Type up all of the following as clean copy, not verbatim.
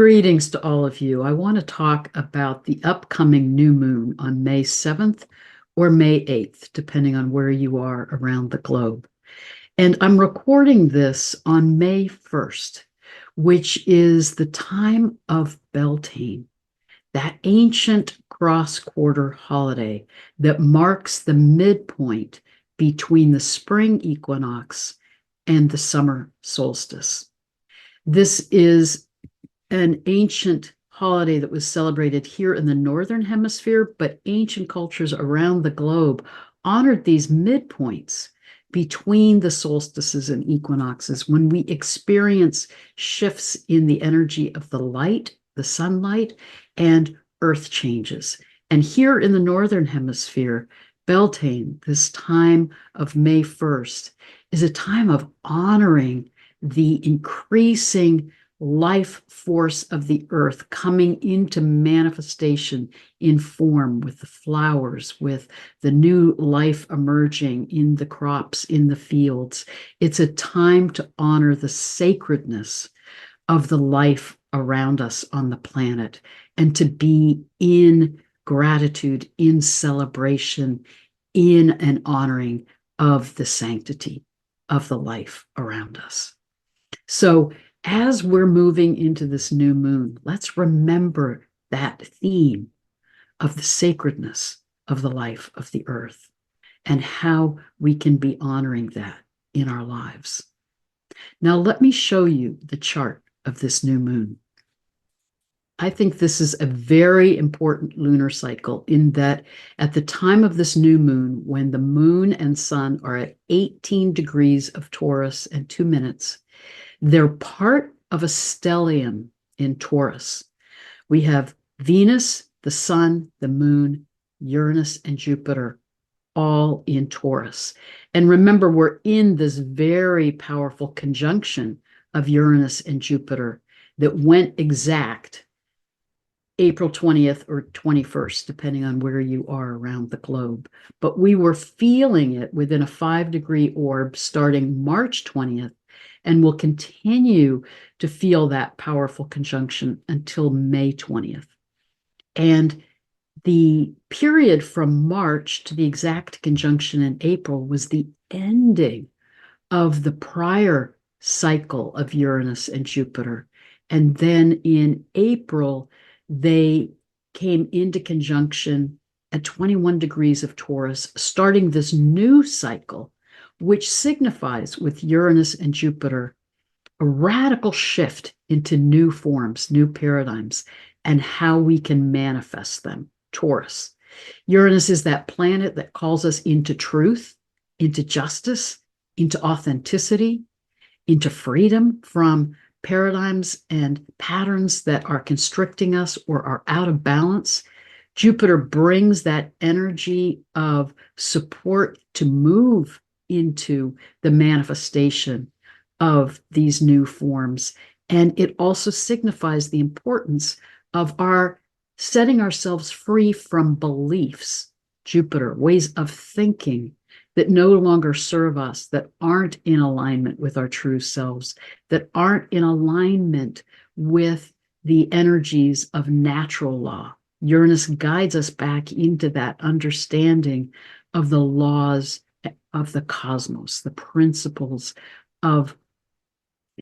Greetings to all of you. I want to talk about the upcoming new moon on May 7th or May 8th, depending on where you are around the globe. And I'm recording this on May 1st, which is the time of Beltane, that ancient cross-quarter holiday that marks the midpoint between the spring equinox and the summer solstice. This is an ancient holiday that was celebrated here in the Northern Hemisphere, but ancient cultures around the globe honored these midpoints between the solstices and equinoxes when we experience shifts in the energy of the light, the sunlight, and earth changes. And here in the Northern Hemisphere, Beltane, this time of May 1st, is a time of honoring the increasing life force of the earth coming into manifestation in form with the flowers, with the new life emerging in the crops, in the fields. It's a time to honor the sacredness of the life around us on the planet and to be in gratitude, in celebration, in an honoring of the sanctity of the life around us. So as we're moving into this new moon, let's remember that theme of the sacredness of the life of the earth and how we can be honoring that in our lives. Now, let me show you the chart of this new moon. I think this is a very important lunar cycle in that at the time of this new moon, when the moon and sun are at 18 degrees of Taurus and 2 minutes, they're part of a stellium in Taurus. We have Venus, the sun, the moon, Uranus, and Jupiter all in Taurus. And remember, we're in this very powerful conjunction of Uranus and Jupiter that went exact April 20th or 21st, depending on where you are around the globe. But we were feeling it within a 5-degree orb starting March 20th, and will continue to feel that powerful conjunction until May 20th. And the period from March to the exact conjunction in April was the ending of the prior cycle of Uranus and Jupiter. And then in April, they came into conjunction at 21 degrees of Taurus, starting this new cycle, which signifies with Uranus and Jupiter a radical shift into new forms, new paradigms, and how we can manifest them. Taurus. Uranus is that planet that calls us into truth, into justice, into authenticity, into freedom from paradigms and patterns that are constricting us or are out of balance. Jupiter brings that energy of support to move into the manifestation of these new forms. And it also signifies the importance of our setting ourselves free from beliefs, Jupiter, ways of thinking that no longer serve us, that aren't in alignment with our true selves, that aren't in alignment with the energies of natural law. Uranus guides us back into that understanding of the laws of the cosmos, the principles of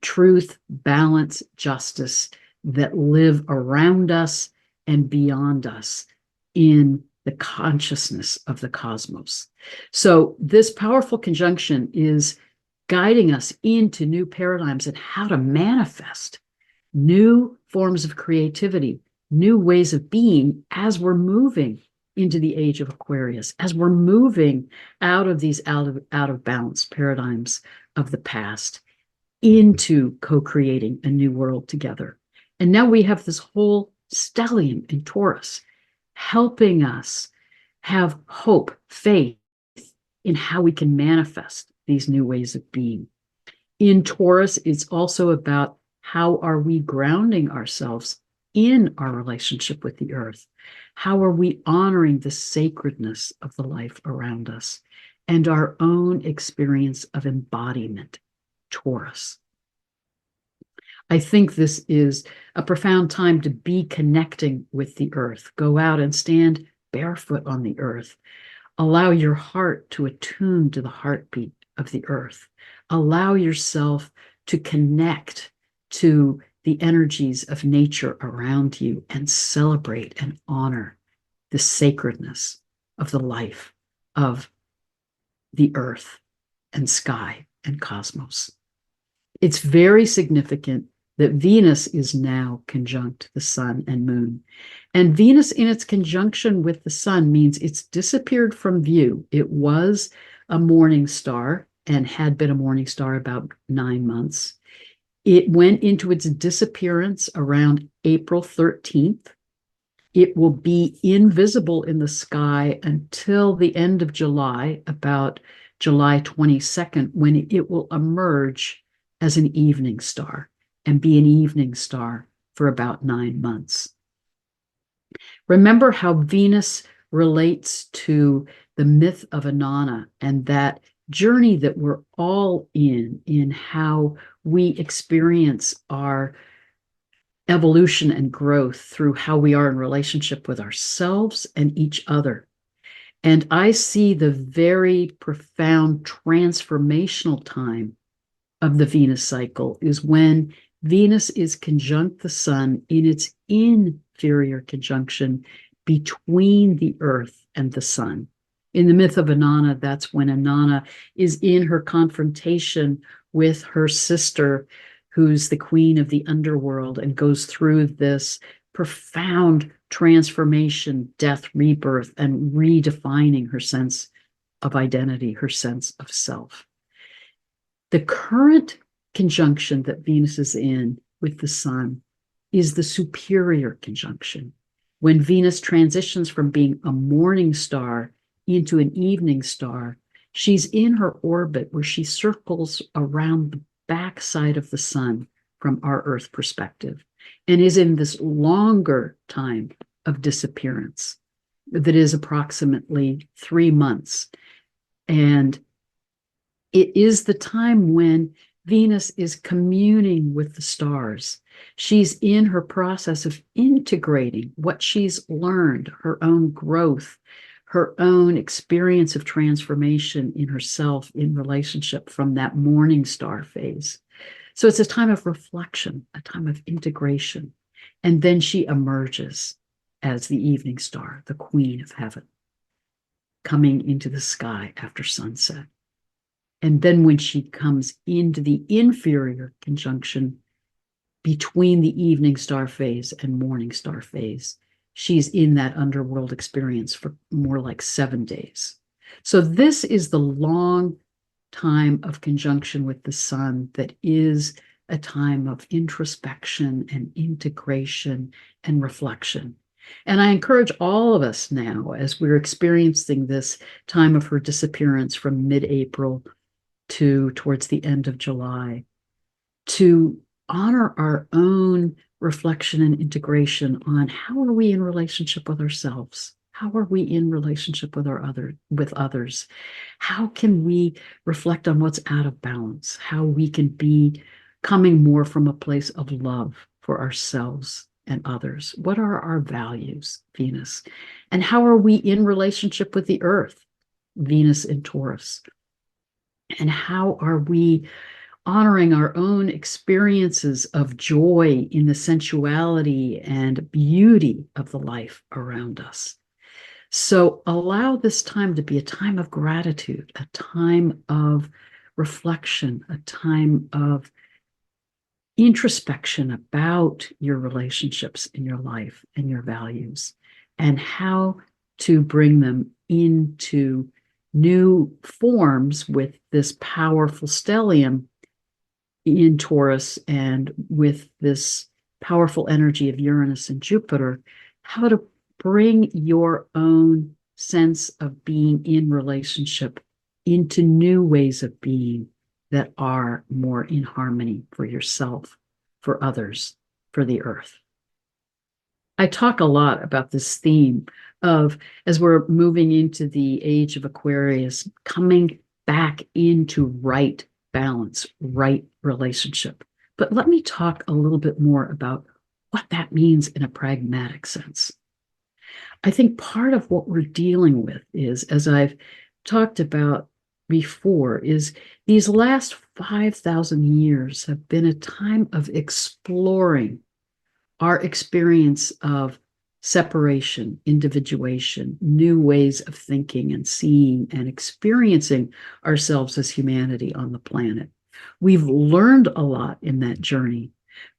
truth, balance, justice that live around us and beyond us in the consciousness of the cosmos. So this powerful conjunction is guiding us into new paradigms and how to manifest new forms of creativity, new ways of being as we're moving into the age of Aquarius, as we're moving out of these out of balance paradigms of the past into co-creating a new world together. And now we have this whole stellium in Taurus helping us have hope, faith in how we can manifest these new ways of being. In Taurus, it's also about how are we grounding ourselves in our relationship with the earth? How are we honoring the sacredness of the life around us and our own experience of embodiment, Taurus? I think this is a profound time to be connecting with the earth. Go out and stand barefoot on the earth. Allow your heart to attune to the heartbeat of the earth. Allow yourself to connect to the energies of nature around you and celebrate and honor the sacredness of the life of the earth and sky and cosmos. It's very significant that Venus is now conjunct the sun and moon. And Venus in its conjunction with the sun means it's disappeared from view. It was a morning star and had been a morning star about 9 months. It went into its disappearance around April 13th. It will be invisible in the sky until the end of July, about July 22nd, when it will emerge as an evening star and be an evening star for about 9 months. Remember how Venus relates to the myth of Inanna and that journey that we're all in how we experience our evolution and growth through how we are in relationship with ourselves and each other. And I see the very profound transformational time of the Venus cycle is when Venus is conjunct the sun in its inferior conjunction between the earth and the sun. In the myth of Inanna, that's when Inanna is in her confrontation with her sister, who's the queen of the underworld, and goes through this profound transformation, death, rebirth, and redefining her sense of identity, her sense of self. The current conjunction that Venus is in with the sun is the superior conjunction. When Venus transitions from being a morning star into an evening star, she's in her orbit where she circles around the backside of the sun from our Earth perspective and is in this longer time of disappearance that is approximately 3 months. And it is the time when Venus is communing with the stars. She's in her process of integrating what she's learned, her own growth, her own experience of transformation in herself in relationship from that morning star phase. So it's a time of reflection, a time of integration. And then she emerges as the evening star, the queen of heaven, coming into the sky after sunset. And then when she comes into the inferior conjunction between the evening star phase and morning star phase, she's in that underworld experience for more like 7 days. So this is the long time of conjunction with the sun that is a time of introspection and integration and reflection. And I encourage all of us now, as we're experiencing this time of her disappearance from mid-April to towards the end of July, to honor our own reflection and integration on how are we in relationship with ourselves? How are we in relationship with others? How can we reflect on what's out of balance? How we can be coming more from a place of love for ourselves and others? What are our values, Venus? And how are we in relationship with the earth, Venus in Taurus? And how are we honoring our own experiences of joy in the sensuality and beauty of the life around us? So allow this time to be a time of gratitude, a time of reflection, a time of introspection about your relationships in your life and your values, and how to bring them into new forms with this powerful stellium in Taurus and with this powerful energy of Uranus and Jupiter, how to bring your own sense of being in relationship into new ways of being that are more in harmony for yourself, for others, for the earth. I talk a lot about this theme of, as we're moving into the age of Aquarius, coming back into right balance, right relationship But let me talk a little bit more about what that means in a pragmatic sense. I think part of what we're dealing with is, as I've talked about before, is these last 5,000 years have been a time of exploring our experience of separation, individuation, new ways of thinking and seeing and experiencing ourselves as humanity on the planet. We've learned a lot in that journey,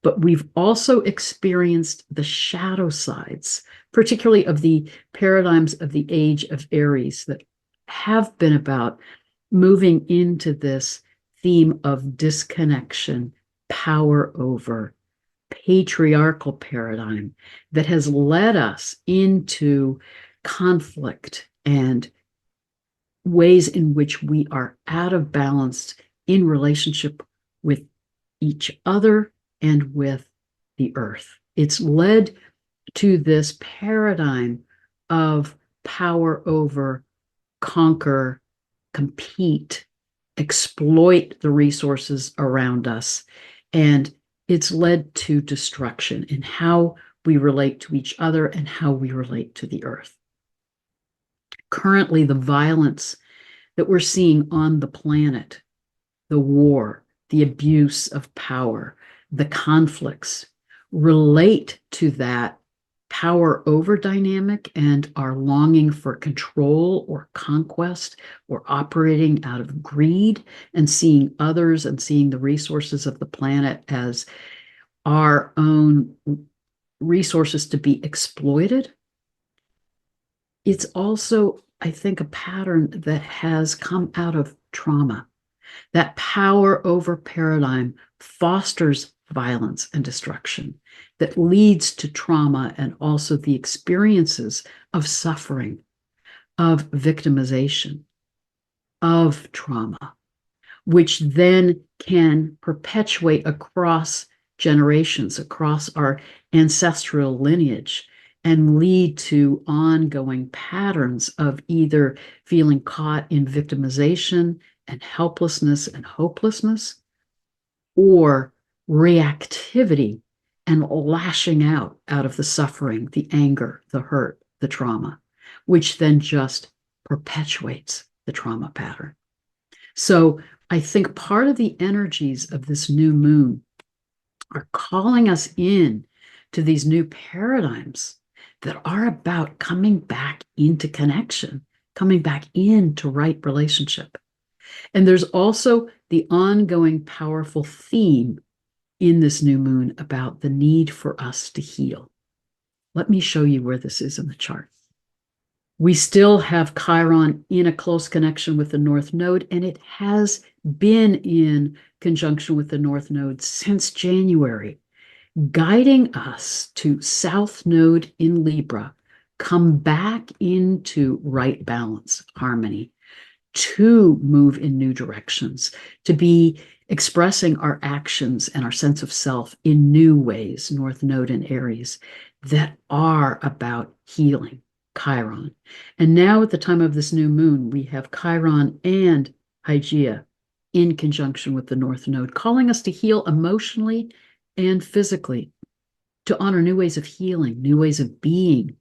but we've also experienced the shadow sides, particularly of the paradigms of the age of Aries that have been about moving into this theme of disconnection, power over, patriarchal paradigm that has led us into conflict and ways in which we are out of balance in relationship with each other and with the earth. It's led to this paradigm of power over, conquer, compete, exploit the resources around us. And it's led to destruction in how we relate to each other and how we relate to the earth. Currently, the violence that we're seeing on the planet, the war, the abuse of power, the conflicts relate to that power over dynamic and our longing for control or conquest or operating out of greed and seeing others and seeing the resources of the planet as our own resources to be exploited. It's also, I think, a pattern that has come out of trauma. That power over paradigm fosters violence and destruction that leads to trauma and also the experiences of suffering, of victimization, of trauma, which then can perpetuate across generations, across our ancestral lineage, and lead to ongoing patterns of either feeling caught in victimization and helplessness and hopelessness, or reactivity and lashing out of the suffering, the anger, the hurt, the trauma, which then just perpetuates the trauma pattern. So I think part of the energies of this new moon are calling us in to these new paradigms that are about coming back into connection, coming back into right relationship. And there's also the ongoing powerful theme in this new moon about the need for us to heal. Let me show you where this is in the chart. We still have Chiron in a close connection with the North Node, and it has been in conjunction with the North Node since January, guiding us to South Node in Libra, come back into right balance, harmony, to move in new directions, to be expressing our actions and our sense of self in new ways, North Node and Aries, that are about healing, Chiron. And now at the time of this new moon, we have Chiron and Hygeia in conjunction with the North Node, calling us to heal emotionally and physically, to honor new ways of healing, new ways of being,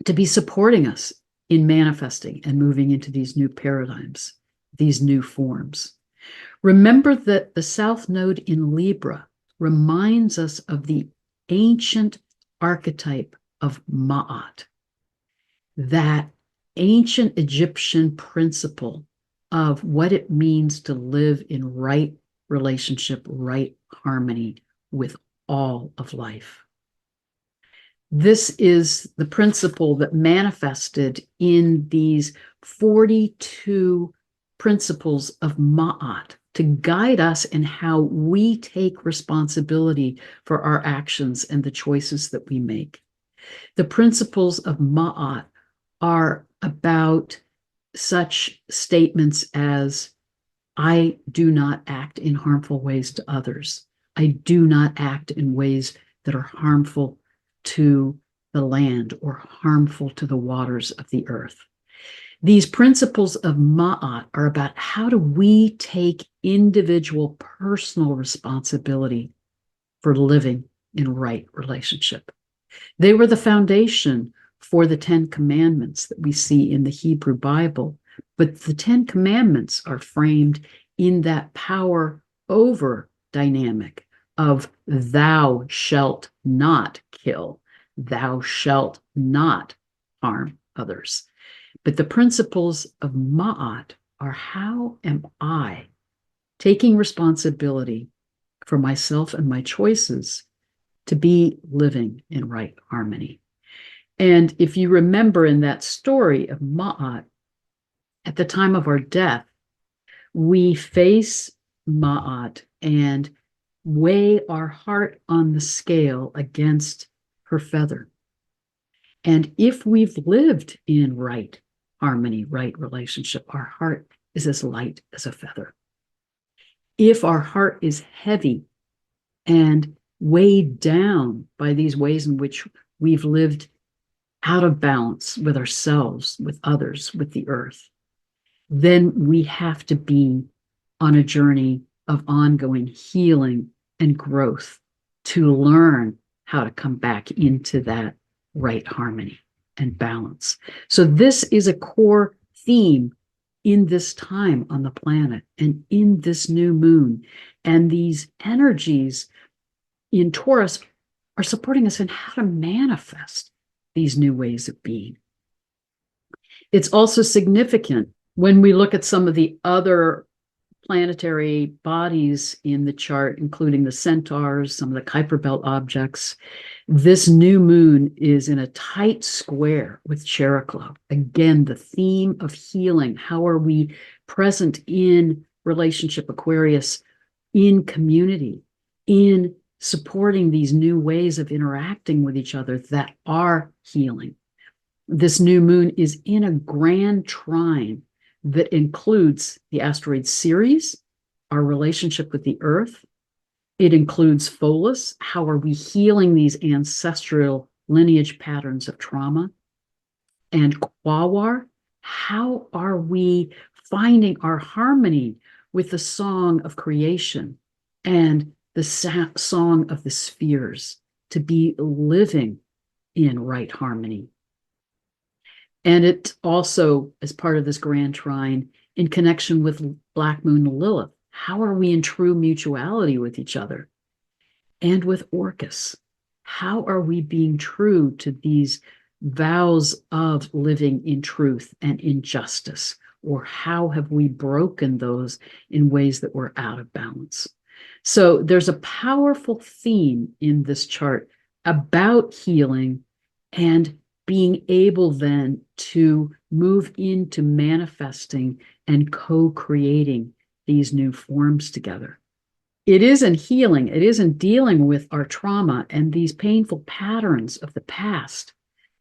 to be supporting us in manifesting and moving into these new paradigms, these new forms. Remember that the South Node in Libra reminds us of the ancient archetype of Maat, that ancient Egyptian principle of what it means to live in right relationship, right harmony with all of life. This is the principle that manifested in these 42 principles of Maat to guide us in how we take responsibility for our actions and the choices that we make. The principles of Maat are about such statements as, I do not act in harmful ways to others. I do not act in ways that are harmful to the land or harmful to the waters of the earth. These principles of Maat are about how do we take individual personal responsibility for living in right relationship. They were the foundation for the 10 Commandments that we see in the Hebrew Bible, but the 10 Commandments are framed in that power over dynamic of thou shalt not kill, thou shalt not harm others. But the principles of Maat are, how am I taking responsibility for myself and my choices to be living in right harmony? And if you remember in that story of Maat, at the time of our death, we face Maat and weigh our heart on the scale against her feather. And if we've lived in right harmony, right relationship, our heart is as light as a feather. If our heart is heavy and weighed down by these ways in which we've lived out of balance with ourselves, with others, with the earth, then we have to be on a journey of ongoing healing and growth to learn how to come back into that right harmony and balance. So this is a core theme in this time on the planet and in this new moon. And these energies in Taurus are supporting us in how to manifest these new ways of being. It's also significant when we look at some of the other planetary bodies in the chart, including the centaurs, some of the Kuiper Belt objects. This new moon is in a tight square with Chiron. Again, the theme of healing. How are we present in relationship, Aquarius, in community, in supporting these new ways of interacting with each other that are healing? This new moon is in a grand trine that includes the asteroid Ceres, our relationship with the Earth. It includes Pholus. How are we healing these ancestral lineage patterns of trauma? And Quawar. How are we finding our harmony with the song of creation and the song of the spheres to be living in right harmony? And it also, as part of this grand trine, in connection with Black Moon Lilith, how are we in true mutuality with each other? And with Orcus, how are we being true to these vows of living in truth and in justice? Or how have we broken those in ways that were out of balance? So there's a powerful theme in this chart about healing and being able then to move into manifesting and co-creating these new forms together. It isn't healing, it isn't dealing with our trauma and these painful patterns of the past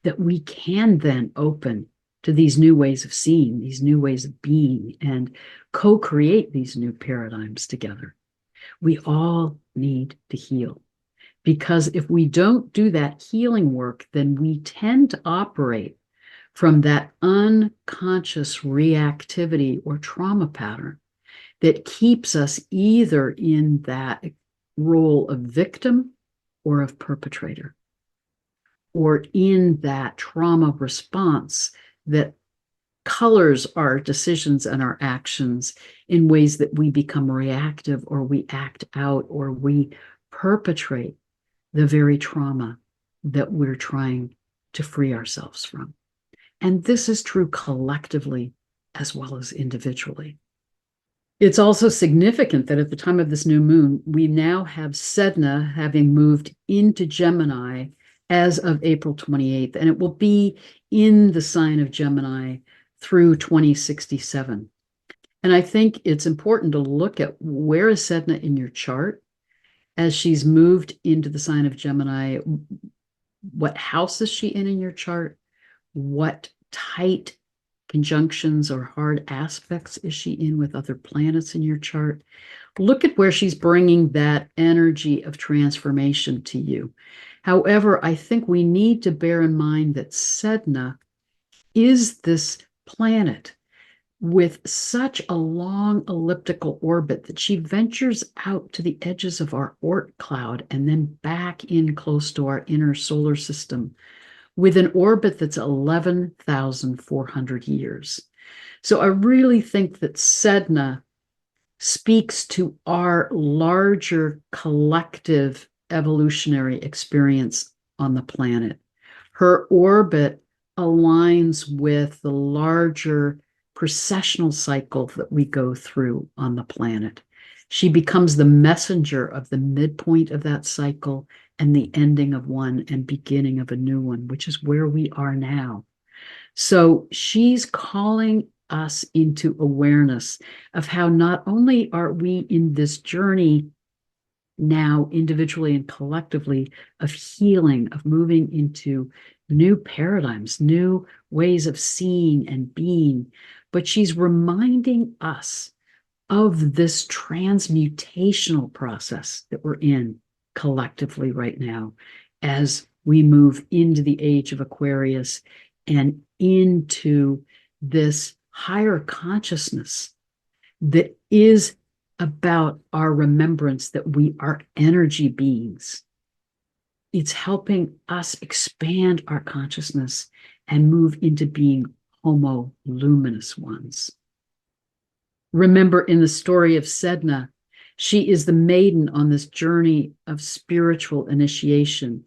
that we can then open to these new ways of seeing, these new ways of being, and co-create these new paradigms together. We all need to heal. Because if we don't do that healing work, then we tend to operate from that unconscious reactivity or trauma pattern that keeps us either in that role of victim or of perpetrator, or in that trauma response that colors our decisions and our actions in ways that we become reactive, or we act out, or we perpetrate the very trauma that we're trying to free ourselves from. And this is true collectively as well as individually. It's also significant that at the time of this new moon, we now have Sedna having moved into Gemini as of April 28th, and it will be in the sign of Gemini through 2067. And I think it's important to look at where is Sedna in your chart as she's moved into the sign of Gemini. What house is she in your chart? What tight conjunctions or hard aspects is she in with other planets in your chart? Look at where she's bringing that energy of transformation to you. However, I think we need to bear in mind that Sedna is this planet with such a long elliptical orbit that she ventures out to the edges of our Oort cloud and then back in close to our inner solar system with an orbit that's 11,400 years. So I really think that Sedna speaks to our larger collective evolutionary experience on the planet. Her orbit aligns with the larger precessional cycle that we go through on the planet. She becomes the messenger of the midpoint of that cycle and the ending of one and beginning of a new one, which is where we are now. So she's calling us into awareness of how not only are we in this journey now individually and collectively of healing, of moving into new paradigms, new ways of seeing and being, but she's reminding us of this transmutational process that we're in collectively right now as we move into the age of Aquarius and into this higher consciousness that is about our remembrance that we are energy beings. It's helping us expand our consciousness and move into being homo luminous ones. Remember, in the story of Sedna, she is the maiden on this journey of spiritual initiation.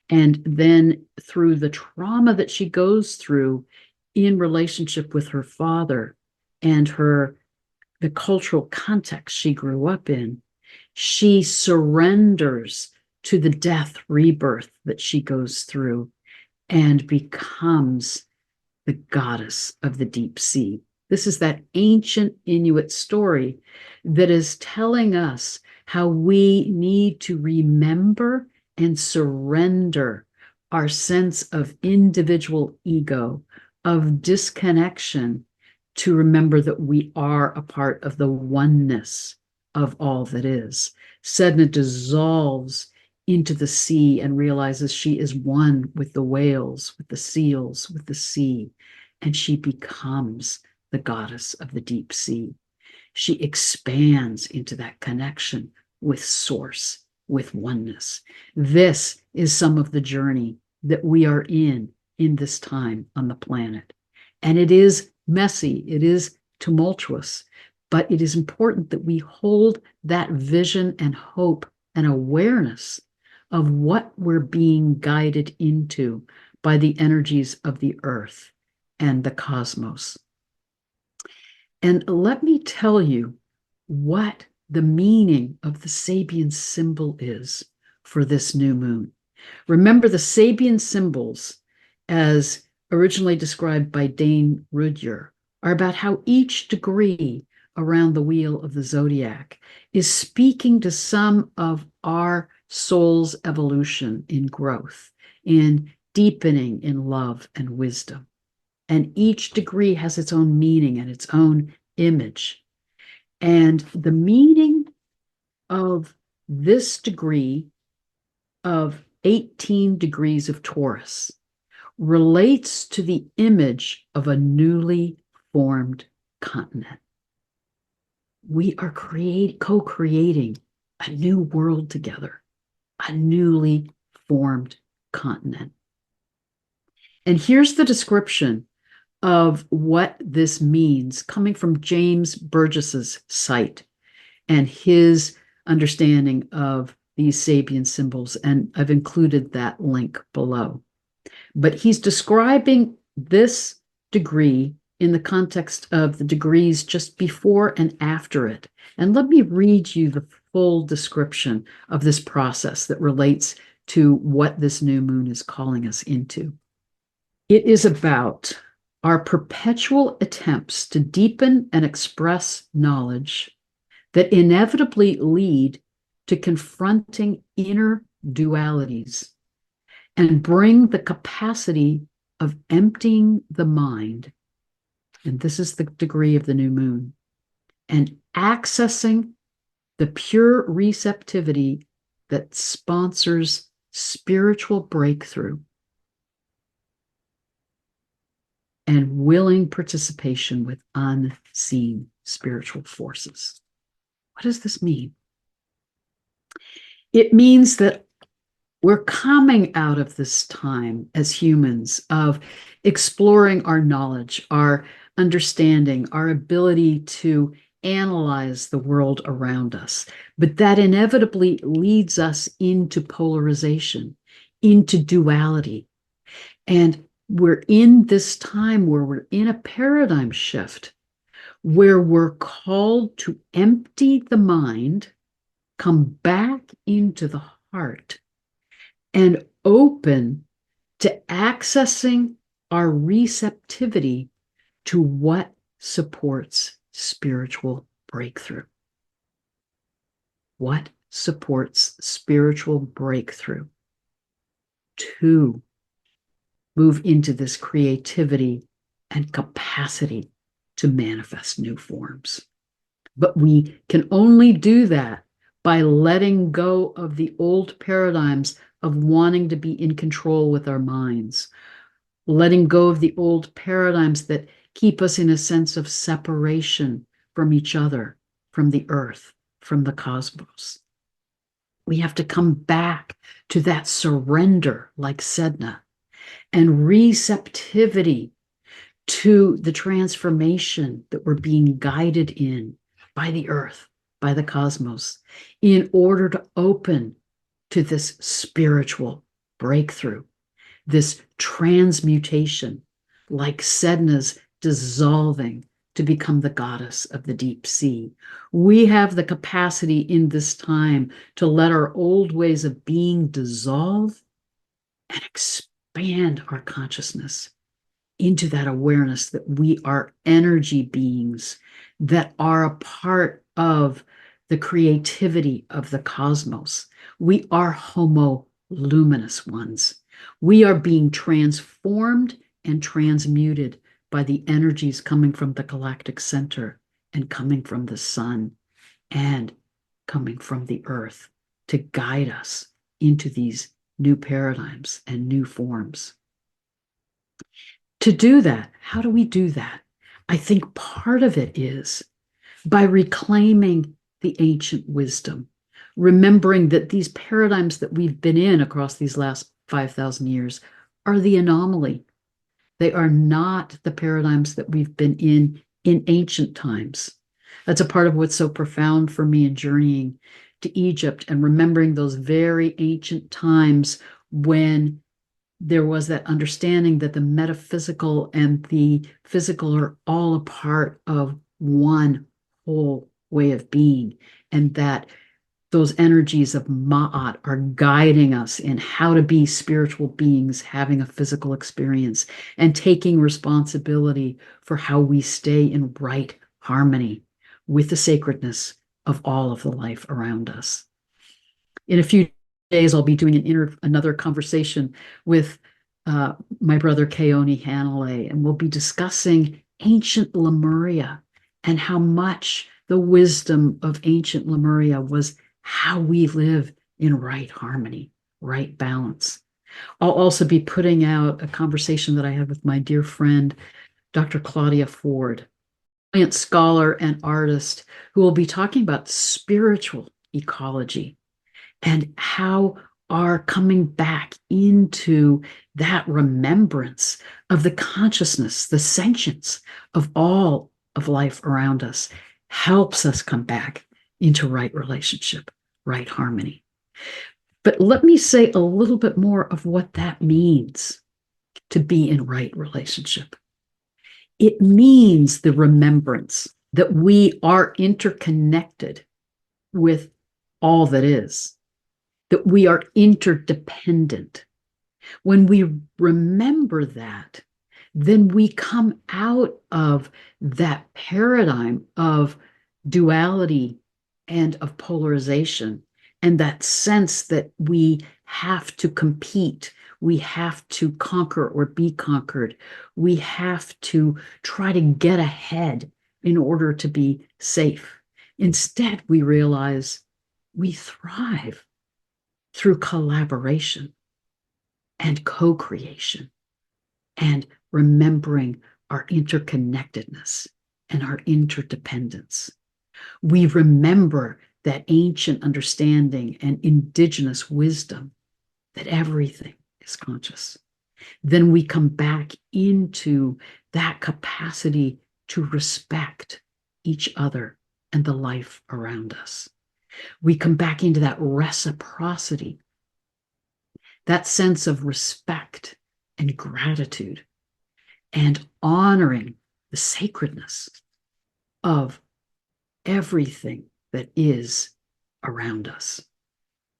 And then through the trauma that she goes through in relationship with her father and the cultural context she grew up in, she surrenders to the death rebirth that she goes through and becomes the goddess of the deep sea. This is that ancient Inuit story that is telling us how we need to remember and surrender our sense of individual ego, of disconnection, to remember that we are a part of the oneness of all that is. Sedna dissolves into the sea and realizes she is one with the whales, with the seals, with the sea, and she becomes the goddess of the deep sea. She expands into that connection with source, with oneness. This is some of the journey that we are in this time on the planet. And it is messy, it is tumultuous, but it is important that we hold that vision and hope and awareness of what we're being guided into by the energies of the earth and the cosmos. And let me tell you what the meaning of the Sabian symbol is for this new moon. Remember, the Sabian symbols, as originally described by Dane Rudhyar, are about how each degree around the wheel of the zodiac is speaking to some of our soul's evolution in growth, in deepening in love and wisdom. And each degree has its own meaning and its own image. And the meaning of this degree of 18 degrees of Taurus relates to the image of a newly formed continent. We are co-creating a new world together, a newly formed continent. And here's the description of what this means coming from James Burgess's site and his understanding of these Sabian symbols. And I've included that link below. But he's describing this degree in the context of the degrees just before and after it. And let me read you the full description of this process that relates to what this new moon is calling us into. It is about our perpetual attempts to deepen and express knowledge that inevitably lead to confronting inner dualities and bring the capacity of emptying the mind, and this is the degree of the new moon, and accessing the pure receptivity that sponsors spiritual breakthrough. and willing participation with unseen spiritual forces. What does this mean? It means that we're coming out of this time as humans of exploring our knowledge, our understanding, our ability to analyze the world around us. But that inevitably leads us into polarization, into duality. And we're in this time where we're in a paradigm shift, where we're called to empty the mind, come back into the heart, and open to accessing our receptivity to what supports spiritual breakthrough. What supports spiritual breakthrough to move into this creativity and capacity to manifest new forms. But we can only do that by letting go of the old paradigms of wanting to be in control with our minds, letting go of the old paradigms that keep us in a sense of separation from each other, from the earth, from the cosmos. We have to come back to that surrender, like Sedna, and receptivity to the transformation that we're being guided in by the earth, by the cosmos, in order to open to this spiritual breakthrough, this transmutation, like Sedna's dissolving to become the goddess of the deep sea. We have the capacity in this time to let our old ways of being dissolve and expand our consciousness into that awareness that we are energy beings that are a part of the creativity of the cosmos. We are homo luminous ones. We are being transformed and transmuted by the energies coming from the galactic center and coming from the sun and coming from the earth to guide us into these new paradigms and new forms. To do that, how do we do that? I think part of it is by reclaiming the ancient wisdom, remembering that these paradigms that we've been in across these last 5,000 years are the anomaly. They are not the paradigms that we've been in ancient times. That's a part of what's so profound for me in journeying to Egypt and remembering those very ancient times when there was that understanding that the metaphysical and the physical are all a part of one whole way of being, and that those energies of Maat are guiding us in how to be spiritual beings, having a physical experience, and taking responsibility for how we stay in right harmony with the sacredness of all of the life around us. In a few days, I'll be doing another conversation with my brother Keone Hanalei, and we'll be discussing ancient Lemuria and how much the wisdom of ancient Lemuria was how we live in right harmony, right balance. I'll also be putting out a conversation that I had with my dear friend, Dr. Claudia Ford, a brilliant scholar and artist, who will be talking about spiritual ecology and how our coming back into that remembrance of the consciousness, the sentience of all of life around us helps us come back into right relationship, right harmony. But let me say a little bit more of what that means to be in right relationship. It means the remembrance that we are interconnected with all that is, that we are interdependent. When we remember that, then we come out of that paradigm of duality and of polarization, and that sense that we have to compete, we have to conquer or be conquered, we have to try to get ahead in order to be safe. Instead, we realize we thrive through collaboration and co-creation and remembering our interconnectedness and our interdependence. We remember that ancient understanding and indigenous wisdom that everything is conscious. Then we come back into that capacity to respect each other and the life around us. We come back into that reciprocity, that sense of respect and gratitude, and honoring the sacredness of everything that is around us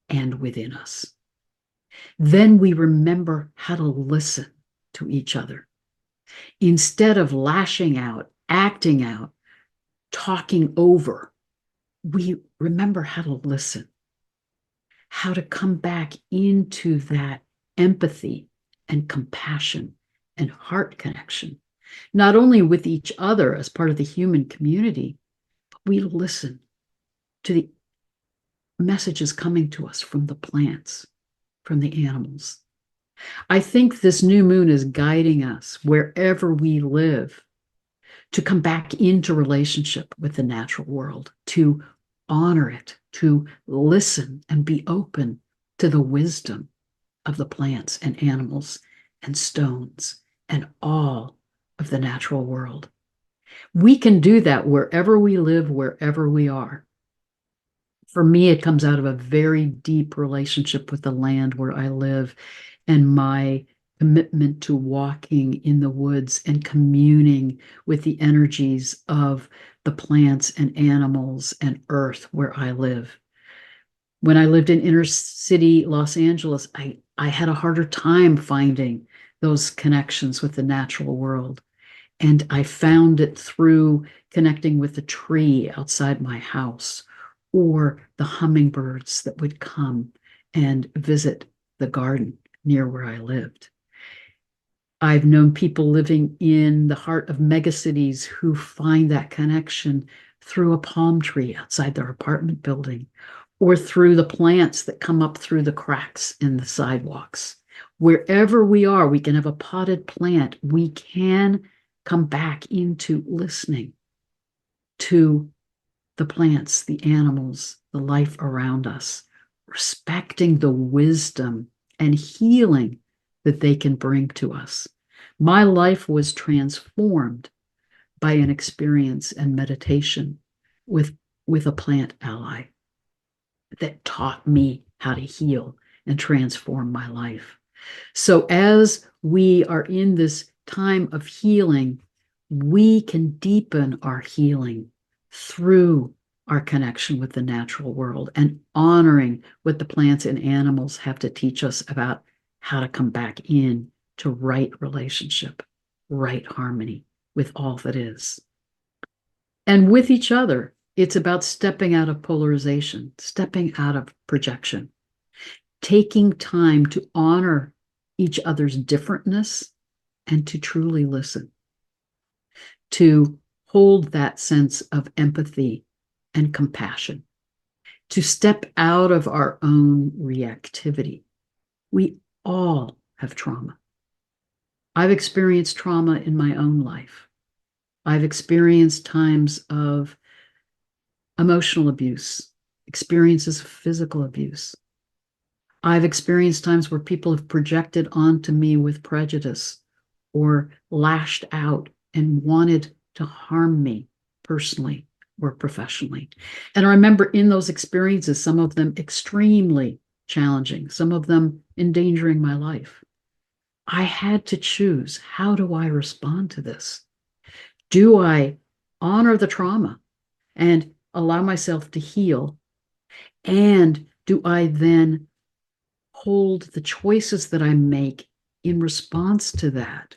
and within us. Then we remember how to listen to each other. Instead of lashing out, acting out, talking over, we remember how to listen, how to come back into that empathy and compassion and heart connection, not only with each other as part of the human community, but we listen to the messages coming to us from the plants, from the animals. I think this new moon is guiding us wherever we live to come back into relationship with the natural world, to honor it, to listen and be open to the wisdom of the plants and animals and stones and all of the natural world. We can do that wherever we live, wherever we are. For me, it comes out of a very deep relationship with the land where I live and my commitment to walking in the woods and communing with the energies of the plants and animals and earth where I live. When I lived in inner city Los Angeles, I had a harder time finding those connections with the natural world. And I found it through connecting with the tree outside my house or the hummingbirds that would come and visit the garden near where I lived. I've known people living in the heart of megacities who find that connection through a palm tree outside their apartment building or through the plants that come up through the cracks in the sidewalks. Wherever we are, we can have a potted plant. We can come back into listening to the plants, the animals, the life around us, respecting the wisdom and healing that they can bring to us. My life was transformed by an experience and meditation with a plant ally that taught me how to heal and transform my life. So as we are in this time of healing, we can deepen our healing through our connection with the natural world and honoring what the plants and animals have to teach us about how to come back in to right relationship, right harmony with all that is. And with each other, it's about stepping out of polarization, stepping out of projection, taking time to honor each other's differentness and to truly listen, to hold that sense of empathy and compassion, to step out of our own reactivity. We all have trauma. I've experienced trauma in my own life. I've experienced times of emotional abuse, experiences of physical abuse. I've experienced times where people have projected onto me with prejudice or lashed out and wanted to harm me personally or professionally. And I remember in those experiences, some of them extremely challenging, some of them endangering my life. I had to choose, how do I respond to this? Do I honor the trauma and allow myself to heal? And do I then hold the choices that I make in response to that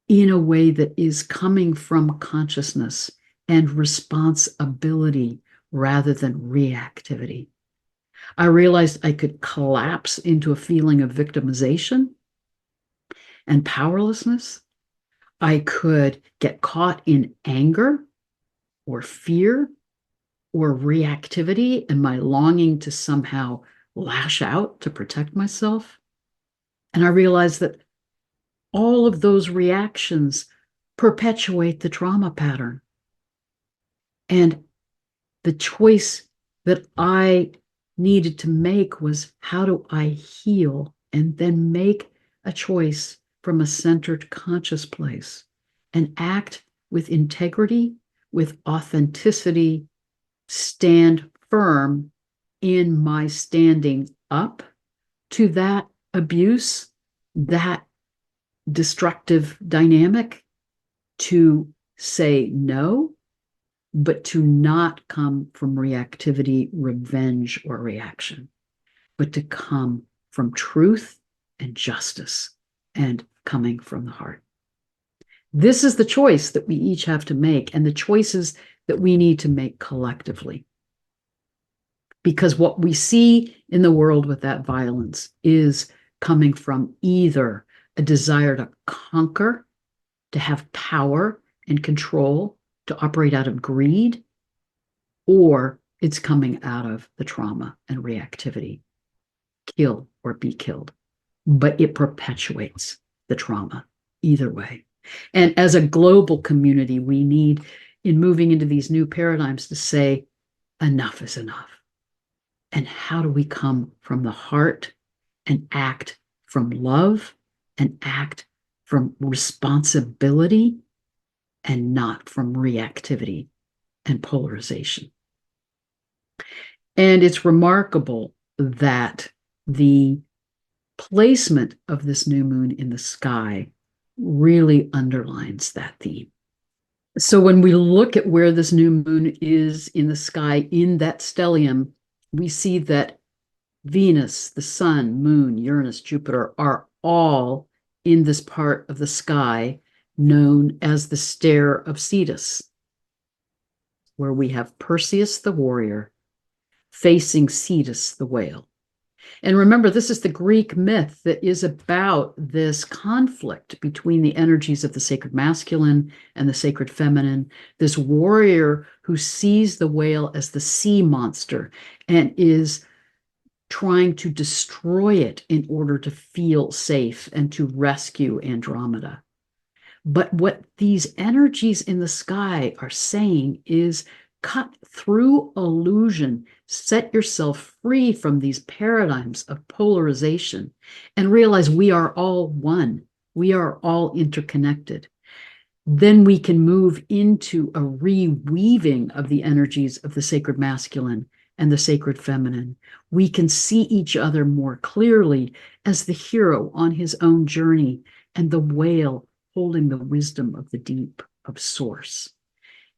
in a way that is coming from consciousness and responsibility rather than reactivity? I realized I could collapse into a feeling of victimization and powerlessness. I could get caught in anger or fear or reactivity and my longing to somehow lash out to protect myself. And I realized that all of those reactions perpetuate the trauma pattern. And the choice that I needed to make was, how do I heal? And then make a choice from a centered conscious place and act with integrity, with authenticity, stand firm in my standing up to that abuse, that destructive dynamic, to say no, but to not come from reactivity, revenge, or reaction, but to come from truth and justice and coming from the heart. This is the choice that we each have to make, and the choices that we need to make collectively. Because what we see in the world with that violence is coming from either a desire to conquer, to have power and control, to operate out of greed, or it's coming out of the trauma and reactivity, kill or be killed. But it perpetuates the trauma either way. And as a global community, we need, in moving into these new paradigms, to say, enough is enough. And how do we come from the heart and act from love and act from responsibility and not from reactivity and polarization? And it's remarkable that the placement of this new moon in the sky really underlines that theme. So when we look at where this new moon is in the sky, in that stellium, we see that Venus, the sun, moon, Uranus, Jupiter are all in this part of the sky known as the stair of Cetus, where we have Perseus the warrior facing Cetus the whale. And remember, this is the Greek myth that is about this conflict between the energies of the sacred masculine and the sacred feminine, this warrior who sees the whale as the sea monster and is trying to destroy it in order to feel safe and to rescue Andromeda. But what these energies in the sky are saying is, cut through illusion, set yourself free from these paradigms of polarization, and realize we are all one. We are all interconnected. Then we can move into a reweaving of the energies of the sacred masculine and the sacred feminine. We can see each other more clearly as the hero on his own journey and the whale holding the wisdom of the deep, of source.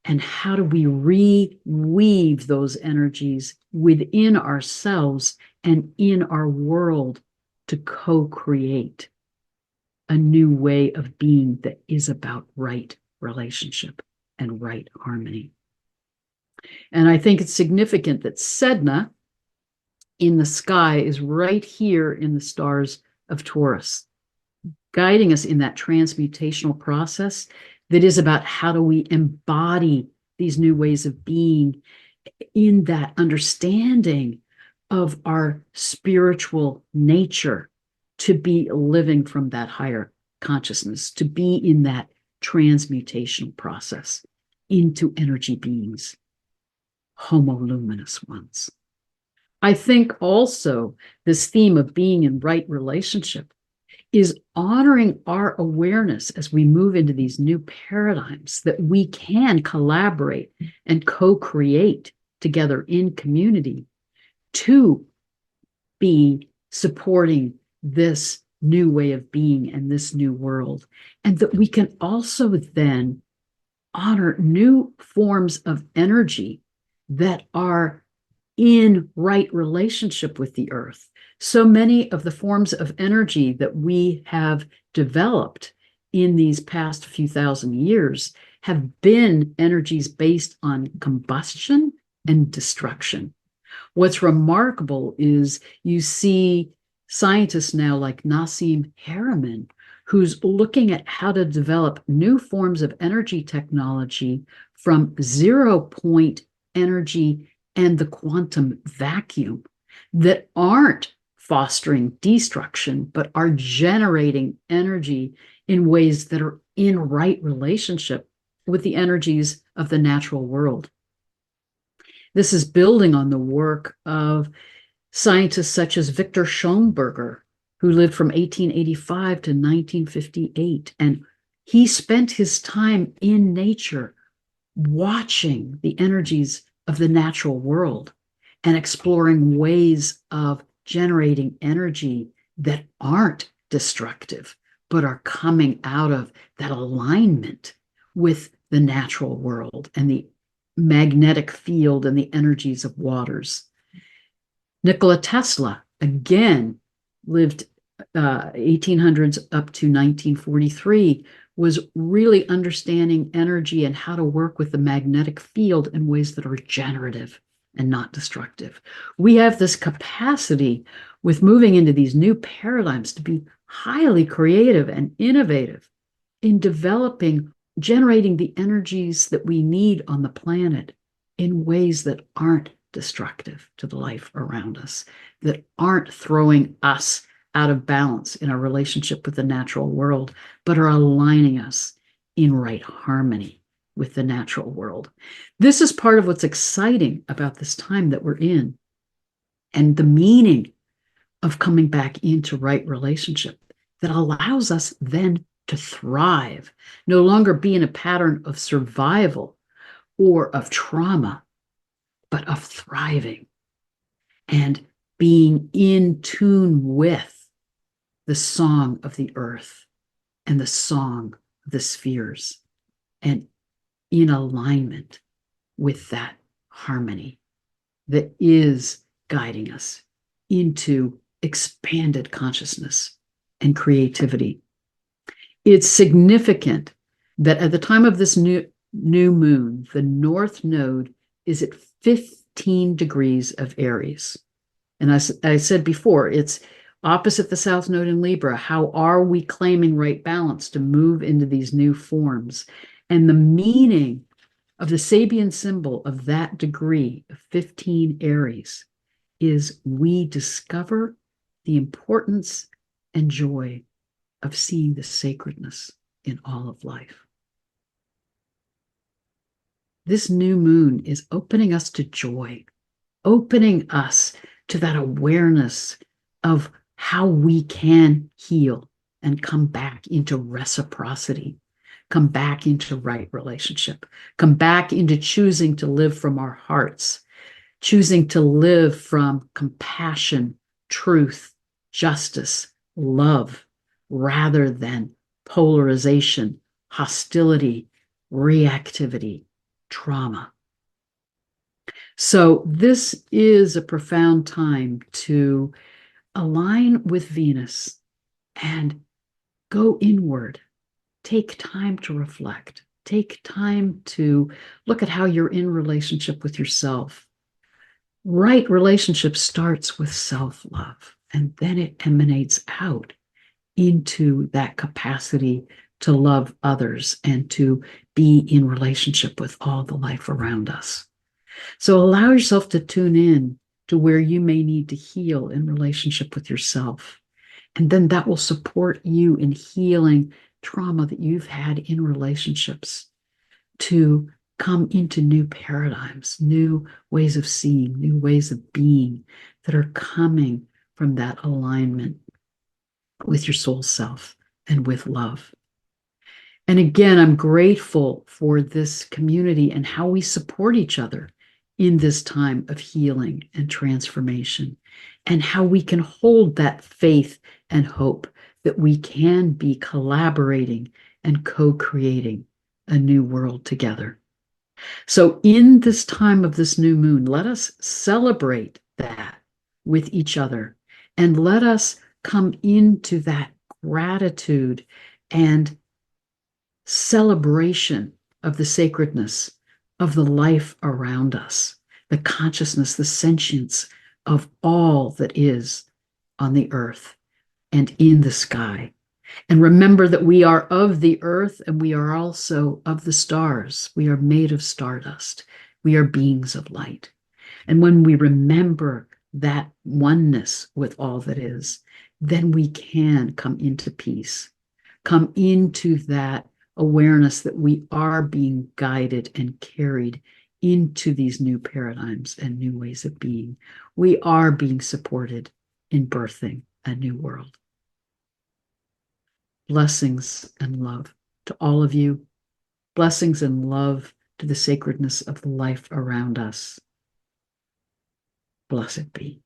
And how do we reweave those energies within ourselves and in our world to co-create a new way of being that is about right relationship and right harmony? And I think it's significant that Sedna in the sky is right here in the stars of Taurus, guiding us in that transmutational process that is about how do we embody these new ways of being in that understanding of our spiritual nature, to be living from that higher consciousness, to be in that transmutational process into energy beings, homo luminous ones. I think also this theme of being in right relationship is honoring our awareness as we move into these new paradigms, that we can collaborate and co-create together in community to be supporting this new way of being and this new world. And that we can also then honor new forms of energy that are in right relationship with the earth. So many of the forms of energy that we have developed in these past few thousand years have been energies based on combustion and destruction. What's remarkable is you see scientists now like Nassim Haramein, who's looking at how to develop new forms of energy technology from 0 point energy and the quantum vacuum that aren't fostering destruction, but are generating energy in ways that are in right relationship with the energies of the natural world. This is building on the work of scientists such as Victor Schonberger, who lived from 1885 to 1958. And he spent his time in nature watching the energies of the natural world and exploring ways of generating energy that aren't destructive, but are coming out of that alignment with the natural world and the magnetic field and the energies of waters. Nikola Tesla, again, lived 1800s up to 1943, was really understanding energy and how to work with the magnetic field in ways that are generative and not destructive. We have this capacity with moving into these new paradigms to be highly creative and innovative in developing, generating the energies that we need on the planet in ways that aren't destructive to the life around us, that aren't throwing us out of balance in our relationship with the natural world, but are aligning us in right harmony with the natural world. This is part of what's exciting about this time that we're in, and the meaning of coming back into right relationship that allows us then to thrive, no longer be in a pattern of survival or of trauma, but of thriving and being in tune with the song of the earth and the song of the spheres, and in alignment with that harmony that is guiding us into expanded consciousness and creativity. It's significant that at the time of this new moon, the North Node is at 15 degrees of Aries. And as I said before, it's opposite the South Node in Libra. How are we claiming right balance to move into these new forms? And the meaning of the Sabian symbol of that degree of 15 Aries is we discover the importance and joy of seeing the sacredness in all of life. This new moon is opening us to joy, opening us to that awareness of how we can heal and come back into reciprocity, come back into right relationship, come back into choosing to live from our hearts, choosing to live from compassion, truth, justice, love, rather than polarization, hostility, reactivity, trauma. So this is a profound time to align with Venus and go inward. Take time to reflect. Take time to look at how you're in relationship with yourself. Right relationship starts with self-love, and then it emanates out into that capacity to love others and to be in relationship with all the life around us. So allow yourself to tune in to where you may need to heal in relationship with yourself. And then that will support you in healing trauma that you've had in relationships to come into new paradigms, new ways of seeing, new ways of being that are coming from that alignment with your soul self and with love. And again, I'm grateful for this community and how we support each other in this time of healing and transformation, and how we can hold that faith and hope that we can be collaborating and co-creating a new world together. So in this time of this new moon, let us celebrate that with each other, and let us come into that gratitude and celebration of the sacredness of the life around us, the consciousness, the sentience of all that is on the earth and in the sky. And remember that we are of the earth, and we are also of the stars. We are made of stardust. We are beings of light. And when we remember that oneness with all that is, then we can come into peace, come into that awareness that we are being guided and carried into these new paradigms and new ways of being. We are being supported in birthing a new world. Blessings and love to all of you. Blessings and love to the sacredness of the life around us. Blessed be.